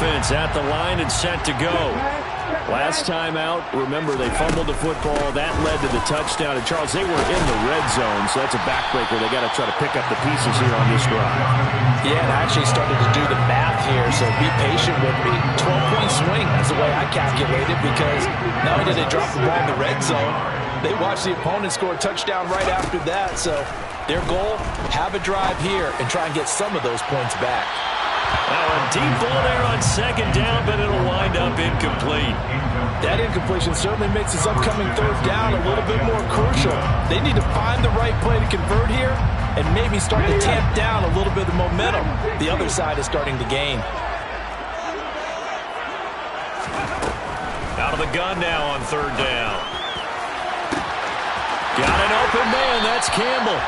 offense at the line and set to go. Last time out, remember, they fumbled the football. That led to the touchdown. And, Charles, they were in the red zone, so that's a backbreaker. They got to try to pick up the pieces here on this drive. Yeah, and I actually started to do the math here, so be patient with me. 12-point swing, that's the way I calculated, because not only did they drop the ball in the red zone, they watched the opponent score a touchdown right after that. So their goal, have a drive here and try and get some of those points back. Now a deep ball there on second down, but it'll wind up incomplete. That incompletion certainly makes this upcoming third down a little bit more crucial. They need to find the right play to convert here and maybe start to tamp down a little bit of momentum the other side is starting to gain. Out of the gun now on third down. Got an open man. That's Campbell.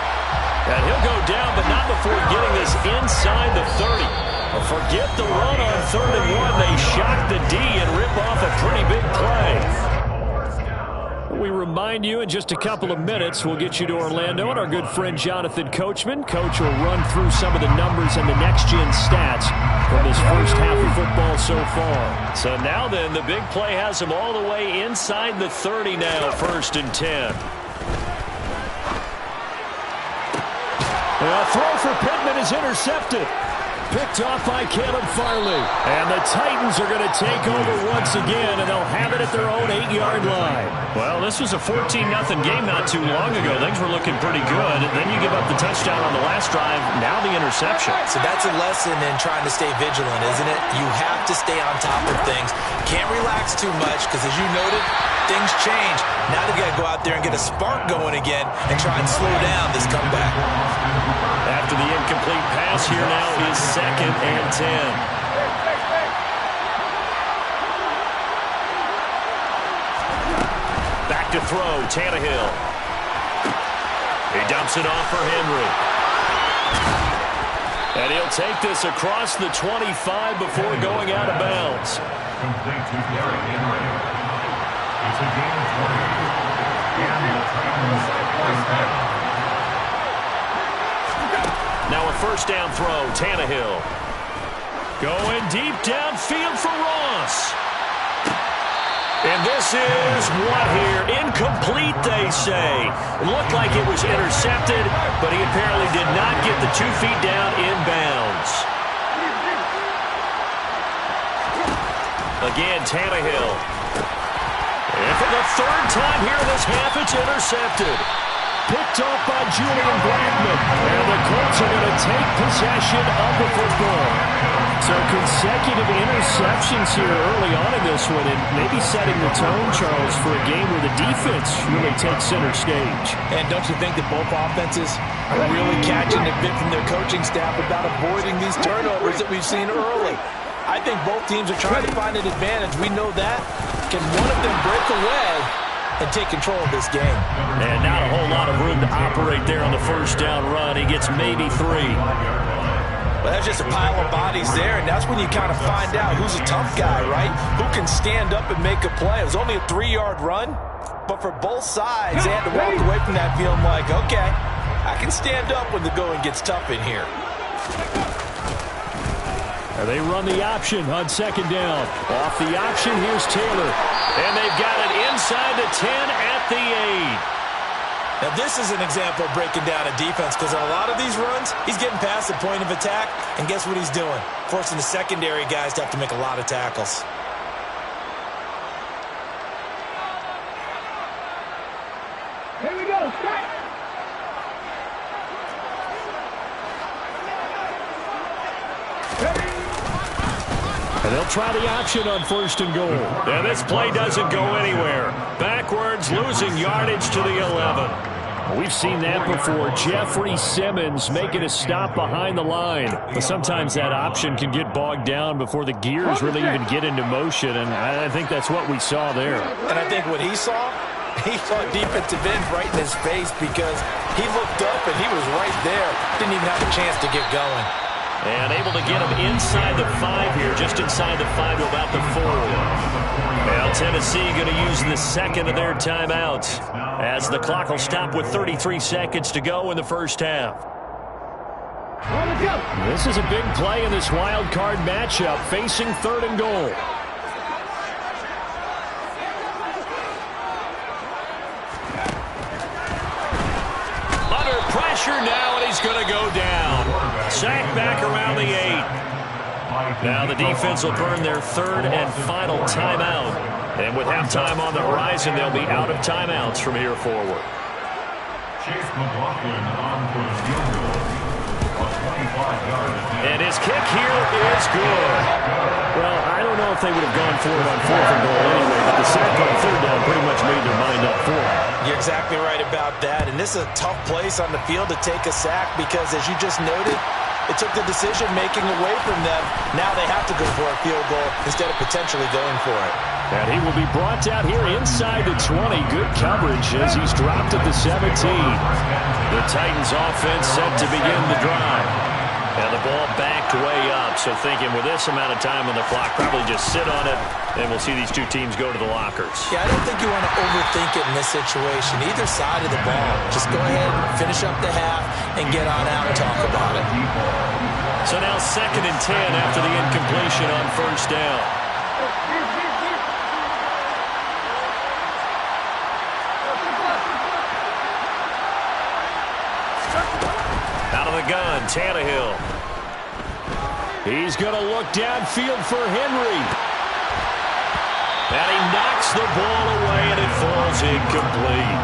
And he'll go down, but not before getting this inside the 30. Forget the run on 3rd and 1. They shock the D and rip off a pretty big play. We remind you in just a couple of minutes, we'll get you to Orlando and our good friend Jonathan Coachman. Coach will run through some of the numbers and the next-gen stats from this first half of football so far. So now then, the big play has him all the way inside the 30 now, 1st and 10. A throw for Pittman is intercepted. Picked off by Caleb Farley. And the Titans are going to take over once again, and they'll have it at their own 8-yard line. Well, this was a 14-0 game not too long ago. Things were looking pretty good. Then you give up the touchdown on the last drive. Now the interception. So that's a lesson in trying to stay vigilant, isn't it? You have to stay on top of things. Can't relax too much because, as you noted, things change. Now they've got to go out there and get a spark going again and try and slow down this comeback. After the incomplete pass, here now is 2nd and 10. Back to throw, Tannehill. He dumps it off for Henry. And he'll take this across the 25 before going out of bounds. Complete to Derrick Henry. It's a game for you. And the Titans first down. Now a 1st down throw, Tannehill. Going deep downfield for Ross. And this is what here? Incomplete, they say. It looked like it was intercepted, but he apparently did not get the 2 feet down inbounds. Again, Tannehill. And for the 3rd time here in this half, it's intercepted. Picked off by Julian Blackmon. And the Colts are going to take possession of the football. So consecutive interceptions here early on in this one, and maybe setting the tone, Charles, for a game where the defense really takes center stage. And don't you think that both offenses are really catching a bit from their coaching staff about avoiding these turnovers that we've seen early? I think both teams are trying to find an advantage. We know that. Can one of them break away and take control of this game? And not a whole lot of room to operate there on the 1st down run. He gets maybe 3. Well, that's just a pile of bodies there, and that's when you kind of find out who's a tough guy, right? Who can stand up and make a play. It was only a 3-yard run, but for both sides, they had to walk away from that feeling like, okay, I can stand up when the going gets tough in here. They run the option on 2nd down. Off the option, here's Taylor. And they've got it inside the 10 at the 8. Now, this is an example of breaking down a defense because on a lot of these runs, he's getting past the point of attack, and guess what he's doing? Forcing the secondary guys to have to make a lot of tackles. Here we go. Start. And they'll try the option on 1st and goal. And this play doesn't go anywhere. Backwards, losing yardage to the 11. We've seen that before. Jeffrey Simmons making a stop behind the line. But sometimes that option can get bogged down before the gears really even get into motion, and I think that's what we saw there. And I think what he saw defensive end right in his face because he looked up and he was right there. Didn't even have a chance to get going. And able to get him inside the 5 here, just inside the 5 to about the 4. Well, Tennessee going to use the 2nd of their timeouts as the clock will stop with 33 seconds to go in the 1st half. This is a big play in this wild card matchup, facing 3rd and goal. Under pressure now, and he's going to go down. Sack back around the 8. Now the defense will burn their 3rd and final timeout. And with halftime on the horizon, they'll be out of timeouts from here forward. Chase McLaughlin on for the field goal. And his kick here is good. Well, I don't know if they would have gone for it on 4th and goal anyway, but the sack on 3rd down pretty much made their mind up for it. You're exactly right about that. And this is a tough place on the field to take a sack because, as you just noted, it took the decision-making away from them. Now they have to go for a field goal instead of potentially going for it. And he will be brought down here inside the 20. Good coverage as he's dropped at the 17. The Titans offense set to begin the drive. And the ball backed way up. So thinking with this amount of time on the clock, probably just sit on it, and we'll see these two teams go to the lockers. Yeah, I don't think you want to overthink it in this situation. Either side of the ball. Just go ahead, finish up the half, and get on out and talk about it. So now 2nd and 10 after the incompletion on 1st down. Out of the gun, Tannehill. He's going to look downfield for Henry. And he knocks the ball away, and it falls incomplete.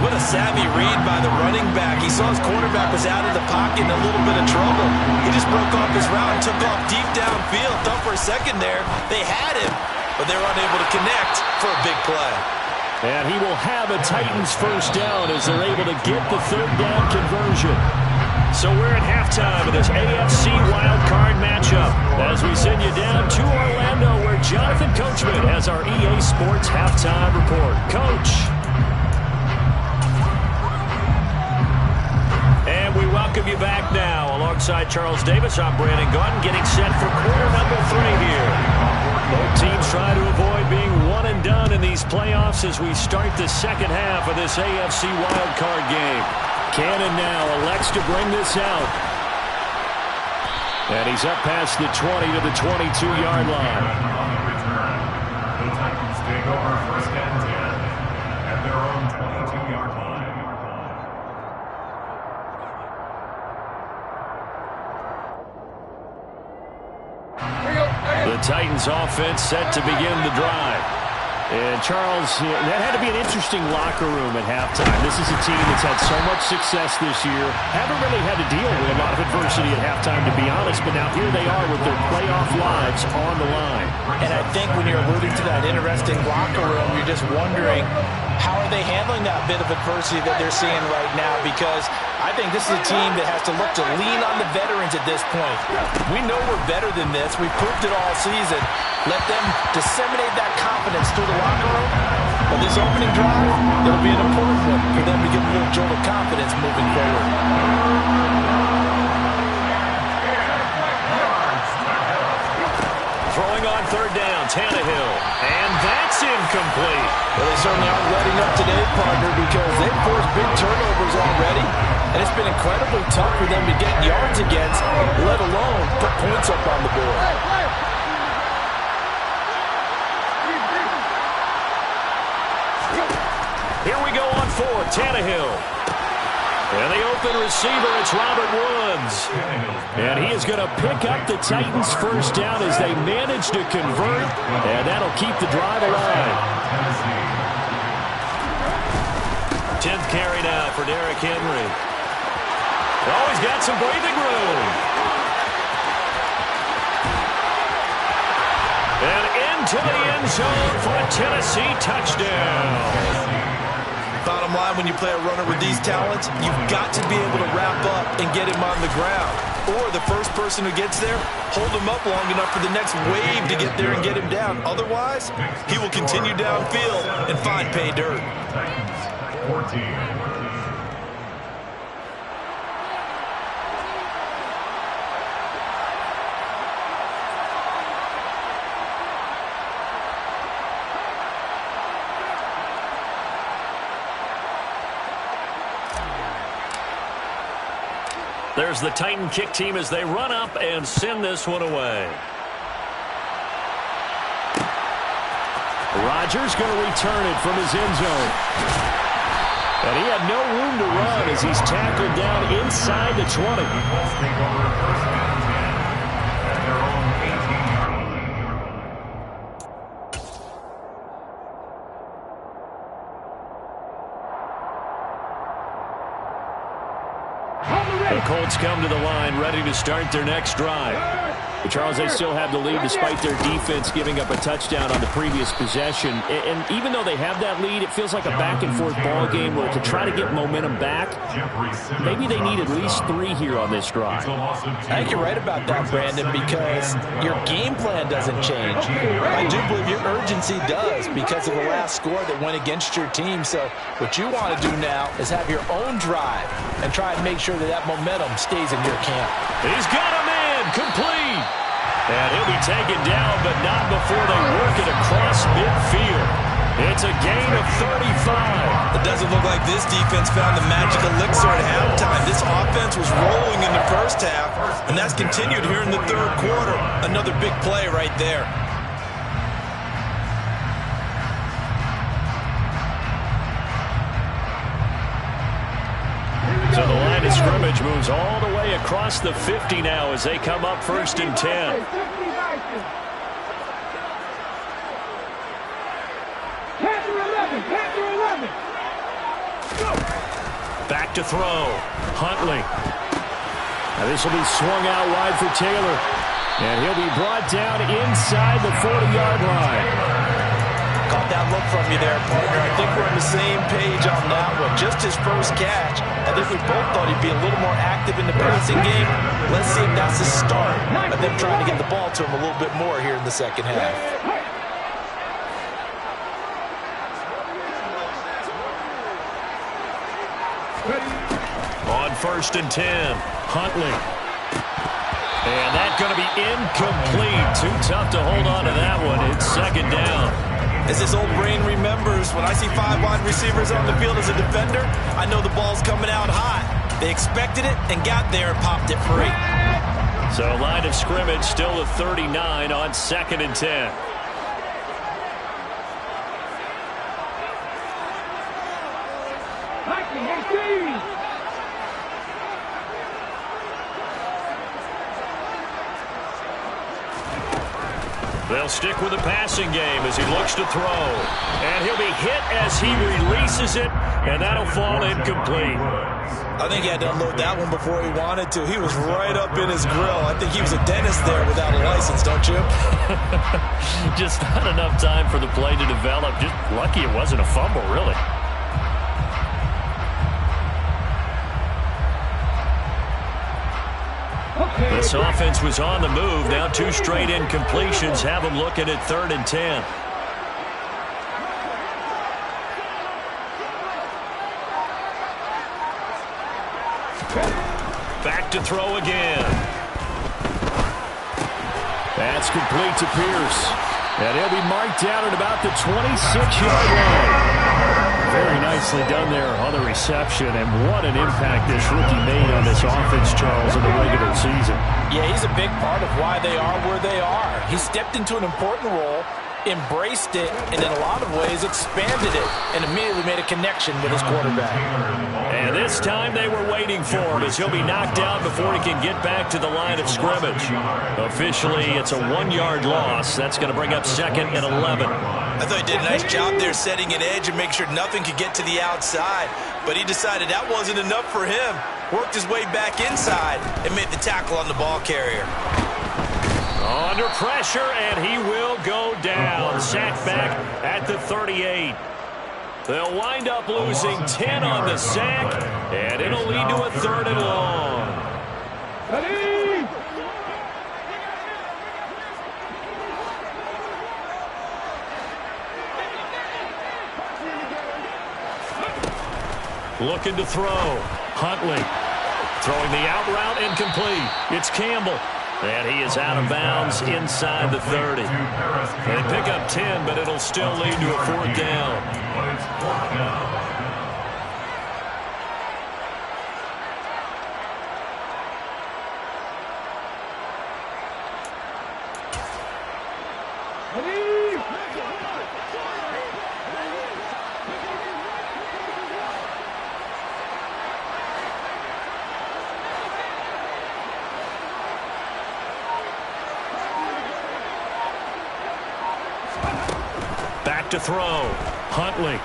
What a savvy read by the running back. He saw his quarterback was out of the pocket in a little bit of trouble. He just broke off his route and took off deep downfield. Thought for a second there they had him, but they were unable to connect for a big play. And he will have a Titans 1st down as they're able to get the 3rd down conversion. So we're at halftime of this AFC wildcard matchup as we send you down to Orlando where Jonathan Coachman has our EA Sports halftime report. Coach. And we welcome you back now. Alongside Charles Davis, I'm Brandon Gaudin getting set for quarter number 3 here. Both teams try to avoid being one and done in these playoffs as we start the 2nd half of this AFC wildcard game. Cannon now elects to bring this out. And he's up past the 20 to the 22-yard line. On the return, the Titans take over 1st and 10 at their own 22-yard line. The Titans offense set to begin the drive. And Charles, that had to be an interesting locker room at halftime. This is a team that's had so much success this year. Haven't really had to deal with a lot of adversity at halftime, to be honest. But now here they are with their playoff lives on the line. And I think when you're alluding to that interesting locker room, you're just wondering, how are they handling that bit of adversity that they're seeing right now? Because I think this is a team that has to look to lean on the veterans at this point. We know we're better than this. We've proved it all season. Let them disseminate that confidence through the locker room. But this opening drive, it'll be an important one for them to get a little jolt of confidence moving forward. Throwing on 3rd down, Tannehill. And that's incomplete. Well, they certainly aren't letting up today, partner, because they've forced big turnovers already. And it's been incredibly tough for them to get yards against, let alone put points up on the board. Here we go on 4th, Tannehill. And the open receiver, it's Robert Woods. And he is going to pick up the Titans' 1st down as they manage to convert. And that'll keep the drive alive. 10th carry now for Derrick Henry. Oh, he's got some breathing room. And into the end zone for a Tennessee touchdown. Bottom line, when you play a runner with these talents, you've got to be able to wrap up and get him on the ground. Or the first person who gets there, hold him up long enough for the next wave to get there and get him down. Otherwise, he will continue downfield and find pay dirt. 14. There's the Titan kick team as they run up and send this one away. Rodgers going to return it from his end zone. And he had no room to run as he's tackled down inside the 20. Colts take over first and 10 at their own 18-yard line. The Colts come to the line ready to start their next drive. But Charles, they still have the lead despite their defense giving up a touchdown on the previous possession. And even though they have that lead, it feels like a back-and-forth ball game where to try to get momentum back, maybe they need at least 3 here on this drive. I think you're right about that, Brandon, because your game plan doesn't change. I do believe your urgency does because of the last score that went against your team. So what you want to do now is have your own drive and try and make sure that that momentum stays in your camp. He's got him in, complete. And he'll be taken down, but not before they work it across midfield. It's a gain of 35. It doesn't look like this defense found the magic elixir at halftime. This offense was rolling in the first half, and that's continued here in the third quarter. Another big play right there. So the line of scrimmage moves all the way across the 50 now as they come up 1st and 10. Back to throw. Huntley. Now this will be swung out wide for Taylor. And he'll be brought down inside the 40-yard line. Caught that look from you there, partner. I think we're on the same page on that one. Just his first catch. I think we both thought he'd be a little more active in the passing game. Let's see if that's the start of them trying to get the ball to him a little bit more here in the second half. On 1st and 10, Huntley. And that's going to be incomplete. Too tough to hold on to that one. It's 2nd down. As this old brain remembers, when I see 5 wide receivers on the field as a defender, I know the ball's coming out hot. They expected it and got there and popped it free. So line of scrimmage still a 39 on 2nd and 10. They'll stick with the passing game as he looks to throw. And he'll be hit as he releases it, and that'll fall incomplete. I think he had to unload that one before he wanted to. He was right up in his grill. I think he was a dentist there without a license, don't you? Just not enough time for the play to develop. Just lucky it wasn't a fumble, really. This offense was on the move. Now 2 straight incompletions have them looking at 3rd and 10. Back to throw again. That's complete to Pierce. And he'll be marked down at about the 26-yard line. Very nicely done there on the reception, and what an impact this rookie made on this offense, Charles, in the regular season. Yeah, he's a big part of why they are where they are. He stepped into an important role, embraced it, and in a lot of ways expanded it, and immediately made a connection with his quarterback. And this time they were waiting for him as he'll be knocked down before he can get back to the line of scrimmage. Officially, it's a 1-yard loss. That's going to bring up 2nd and 11. I thought he did a nice job there setting an edge and make sure nothing could get to the outside. But he decided that wasn't enough for him. Worked his way back inside and made the tackle on the ball carrier. Under pressure, and he will go down. Sacked back at the 38. They'll wind up losing 10 on the sack, and it'll lead to a 3rd and long. Looking to throw. Huntley throwing the out route incomplete. It's Campbell. And he is out of bounds inside the 30. They pick up 10, but it'll still lead to a 4th down. Back to throw. Huntley.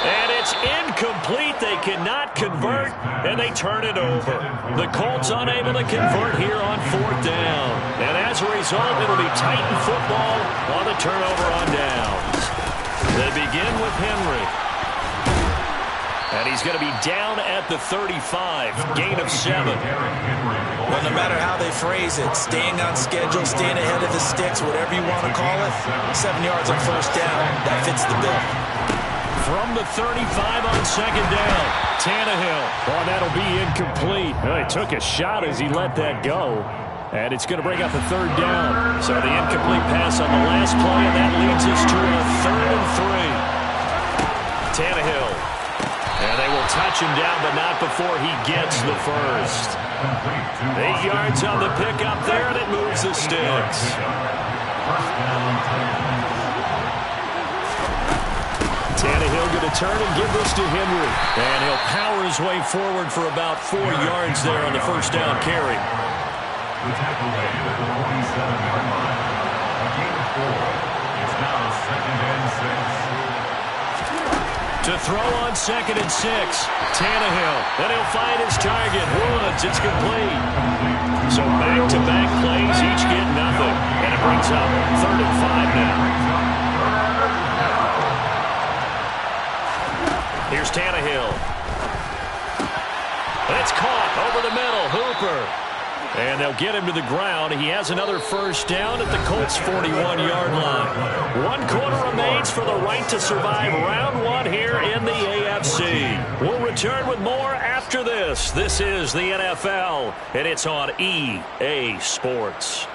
And it's incomplete. They cannot convert, and they turn it over. The Colts unable to convert here on 4th down. And as a result, it'll be Titan football on the turnover on downs. They begin with Henry. And he's going to be down at the 35, gain of 7. Well, no matter how they phrase it, staying on schedule, staying ahead of the sticks, whatever you want to call it, 7 yards on 1st down, that fits the bill. From the 35 on 2nd down, Tannehill. Oh, that'll be incomplete. Well, he took a shot as he let that go. And it's going to bring up a 3rd down. So the incomplete pass on the last play, and that leads us to a 3rd and 3. Tannehill. And they will touch him down, but not before he gets the first. 8 yards on the pickup there, and it moves the sticks. Tannehill going to turn and give this to Henry. And he'll power his way forward for about 4 yards there on the 1st down carry. The tackle made at the 47-yard line. A gain of 4. It's now 2nd and 6. To throw on 2nd and 6. Tannehill. And he'll find his target. Woods. It's complete. So back-to-back plays, each get nothing. And it brings up 3rd and 5 now. Here's Tannehill. It's caught over the middle. Hooper. And they'll get him to the ground. He has another 1st down at the Colts' 41-yard line. 1 quarter remains for the right to survive round 1 here in the AFC. We'll return with more after this. This is the NFL, and it's on EA Sports.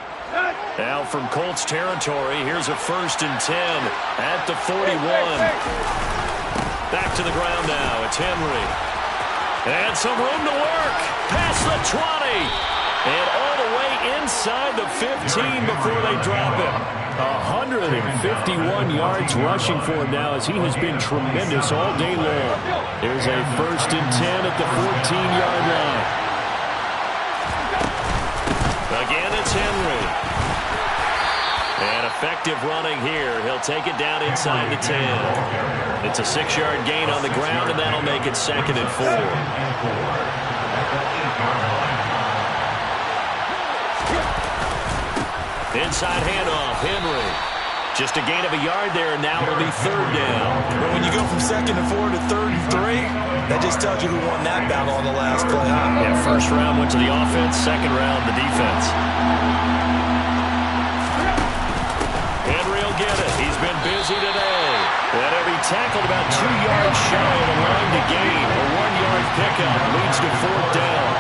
Now from Colts territory, here's a 1st and 10 at the 41. Back to the ground now. It's Henry. And some room to work. Past the 20. And all the way inside the 15 before they drop him. 151 yards rushing for him now as he has been tremendous all day long. There's a 1st and 10 at the 14-yard line. Again, it's Henry. And effective running here. He'll take it down inside the 10. It's a 6-yard gain on the ground, and that'll make it 2nd and 4. Inside handoff, Henry. Just a gain of a yard there, and now it'll be 3rd down. But when you go from 2nd and 4 to 3rd and 3, that just tells you who won that battle on the last play, huh? Yeah, 1st round went to the offense, 2nd round the defense. Henry will get it. He's been busy today. And he'll be tackled about 2 yards shy of the line to gain. A 1-yard pickup leads to 4th down.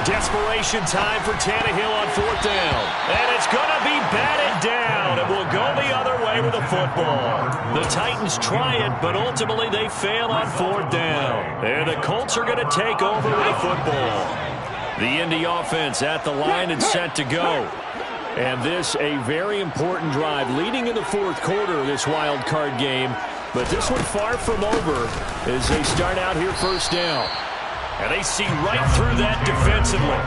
Desperation time for Tannehill on 4th down. And it's going to be batted down. It will go the other way with the football. The Titans try it, but ultimately they fail on 4th down. And the Colts are going to take over with the football. The Indy offense at the line and set to go. And this a very important drive leading in the 4th quarter of this wild card game. But this one far from over as they start out here 1st down. And they see right through that defensively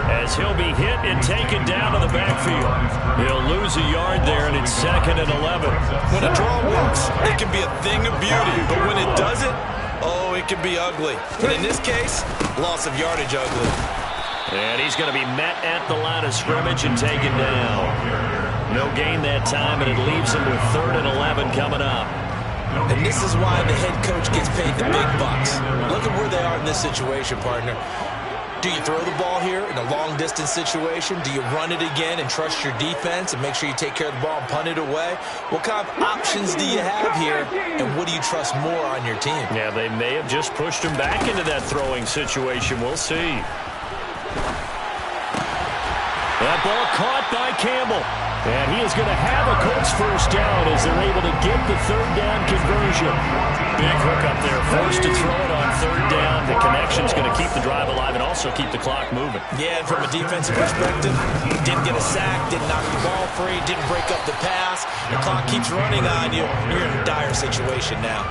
as he'll be hit and taken down to the backfield. He'll lose a yard there, and it's 2nd and 11. When a draw works, it can be a thing of beauty. But when it doesn't, oh, it can be ugly. And in this case, loss of yardage ugly. And he's going to be met at the line of scrimmage and taken down. No gain that time, and it leaves him with 3rd and 11 coming up. And this is why the head coach gets paid the big bucks. Look at where they are in this situation, partner. Do you throw the ball here in a long-distance situation? Do you run it again and trust your defense and make sure you take care of the ball and punt it away? What kind of options do you have here, and what do you trust more on your team? Yeah, they may have just pushed him back into that throwing situation. We'll see. That ball caught by Campbell. And he is going to have a Colts first down as they're able to get the third down conversion. Big hook up there. Forced to throw it on third down. The connection's going to keep the drive alive and also keep the clock moving. Yeah, and from a defensive perspective, didn't get a sack, didn't knock the ball free, didn't break up the pass. The clock keeps running on you. You're in a dire situation now.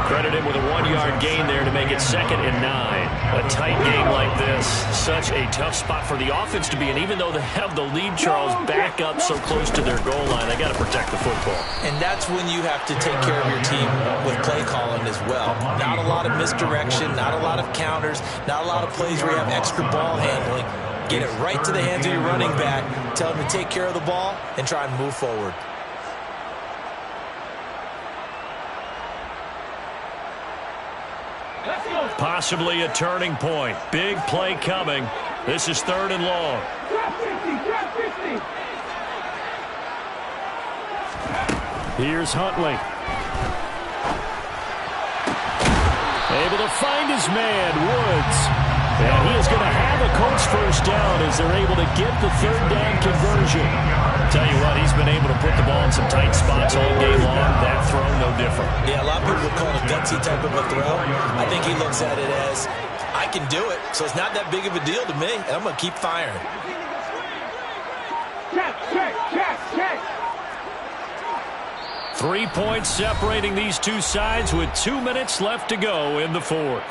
Credit him with a 1-yard gain there to make it 2nd and 9. A tight game like this, such a tough spot for the offense to be in. Even though they have the lead, Charles, back up so close to their goal line, they got to protect the football. And that's when you have to take care of your team with play calling as well. Not a lot of misdirection, not a lot of counters, not a lot of plays where you have extra ball handling. Get it right to the hands of your running back, tell him to take care of the ball, and try and move forward. Possibly a turning point. Big play coming. This is 3rd and long. Here's Huntley. Able to find his man, Woods. And he is going to have a Colts first down as they're able to get the third down conversion. Tell you what, he's been able to put the ball in some tight spots all game long. That throw, no different. Yeah, a lot of people would call it a gutsy type of a throw. I think he looks at it as, I can do it, so it's not that big of a deal to me, and I'm going to keep firing. Check, check, check, check. 3 points separating these two sides with 2 minutes left to go in the 4th.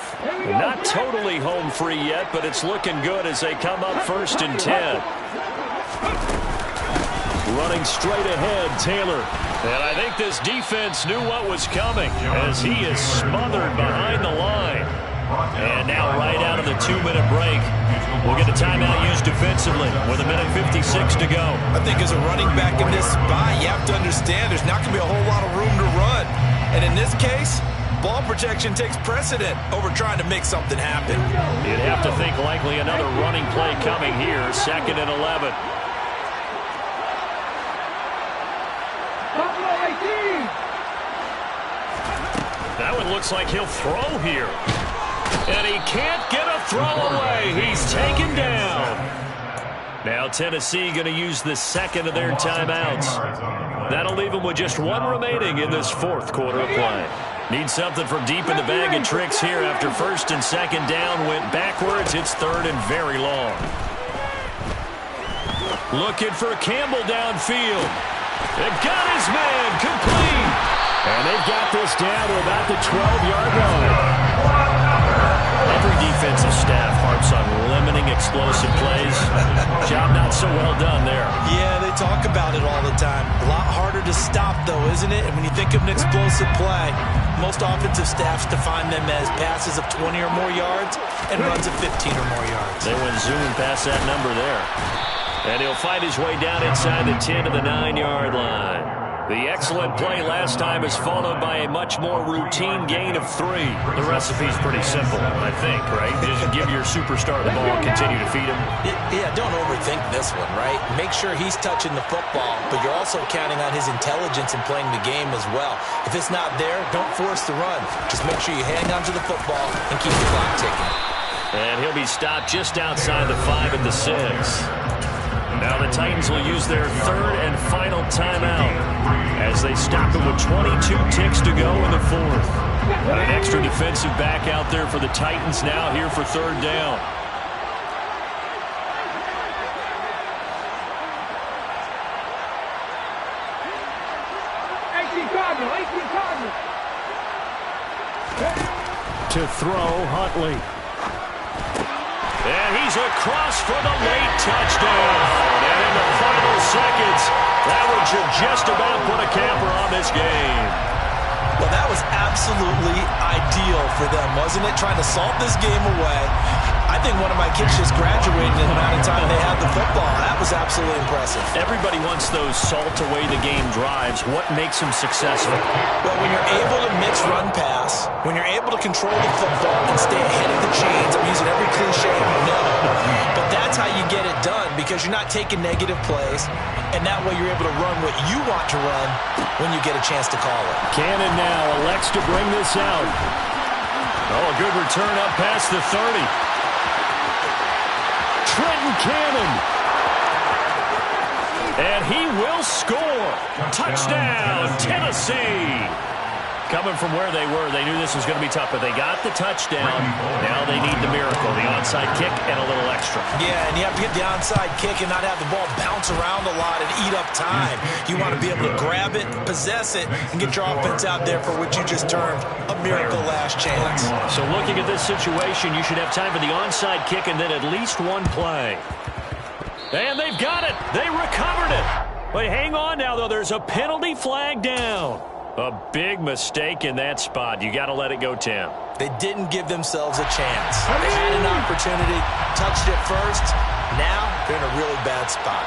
Not totally home free yet, but it's looking good as they come up 1st and 10. Running straight ahead, Taylor. And I think this defense knew what was coming as he is smothered behind the line. And now right out of the 2-minute break, we'll get a timeout used defensively with 1:56 to go. I think as a running back in this spot, you have to understand there's not going to be a whole lot of room to run. And in this case, ball protection takes precedent over trying to make something happen. You'd have to think likely another running play coming here, 2nd and 11. That one looks like he'll throw here. And he can't get a throw away. He's taken down. Now Tennessee going to use the 2nd of their timeouts. That'll leave them with just 1 remaining in this 4th quarter of play. Need something from deep in the bag of tricks here after 1st and 2nd down. Went backwards. It's 3rd and very long. Looking for Campbell downfield. They've got his man complete. And they've got this down to about the 12-yard line. Every defensive staff harps on limiting explosive plays. Job not so well done there. Yeah, they talk about it all the time. A lot harder to stop, though, isn't it? And when you think of an explosive play, most offensive staffs define them as passes of 20 or more yards and runs of 15 or more yards. They went zooming past that number there. And he'll fight his way down inside the 10 to the 9-yard line. The excellent play last time is followed by a much more routine gain of 3. The recipe's pretty simple, I think, right? Just give your superstar the ball and continue to feed him. Yeah, don't overthink this one, right? Make sure he's touching the football, but you're also counting on his intelligence in playing the game as well. If it's not there, don't force the run. Just make sure you hang on to the football and keep the clock ticking. And he'll be stopped just outside the 5 at the 6. Now the Titans will use their 3rd and final timeout as they stop him with 22 ticks to go in the 4th. And an extra defensive back out there for the Titans now here for 3rd down. To throw, Huntley. And he's across for the late touchdown. And in the final seconds, that one should just about put a capper on this game. Well, that was absolutely ideal for them, wasn't it? Trying to salt this game away. I think one of my kids just graduated in the amount of time they had the football. That was absolutely impressive. Everybody wants those salt-away-the-game drives. What makes them successful? Well, when you're able to mix run-pass, when you're able to control the football and stay ahead of the chains, I'm using every cliche I know, but that's how you get it done because you're not taking negative plays, and that way you're able to run what you want to run when you get a chance to call it. Cannon now elects to bring this out. Oh, a good return up past the 30. Trenton Cannon. And he will score. Touchdown, Tennessee. Coming from where they were, they knew this was going to be tough, but they got the touchdown. Now they need the miracle, the onside kick and a little extra. Yeah, and you have to get the onside kick and not have the ball bounce around a lot and eat up time. You want to be able to grab it, possess it, and get your offense out there for what you just termed a miracle last chance. So looking at this situation, you should have time for the onside kick and then at least one play. And they've got it. They recovered it. But hang on now, though. There's a penalty flag down. A big mistake in that spot. You got to let it go, Tim. They didn't give themselves a chance. They had an opportunity, touched it first. Now they're in a really bad spot.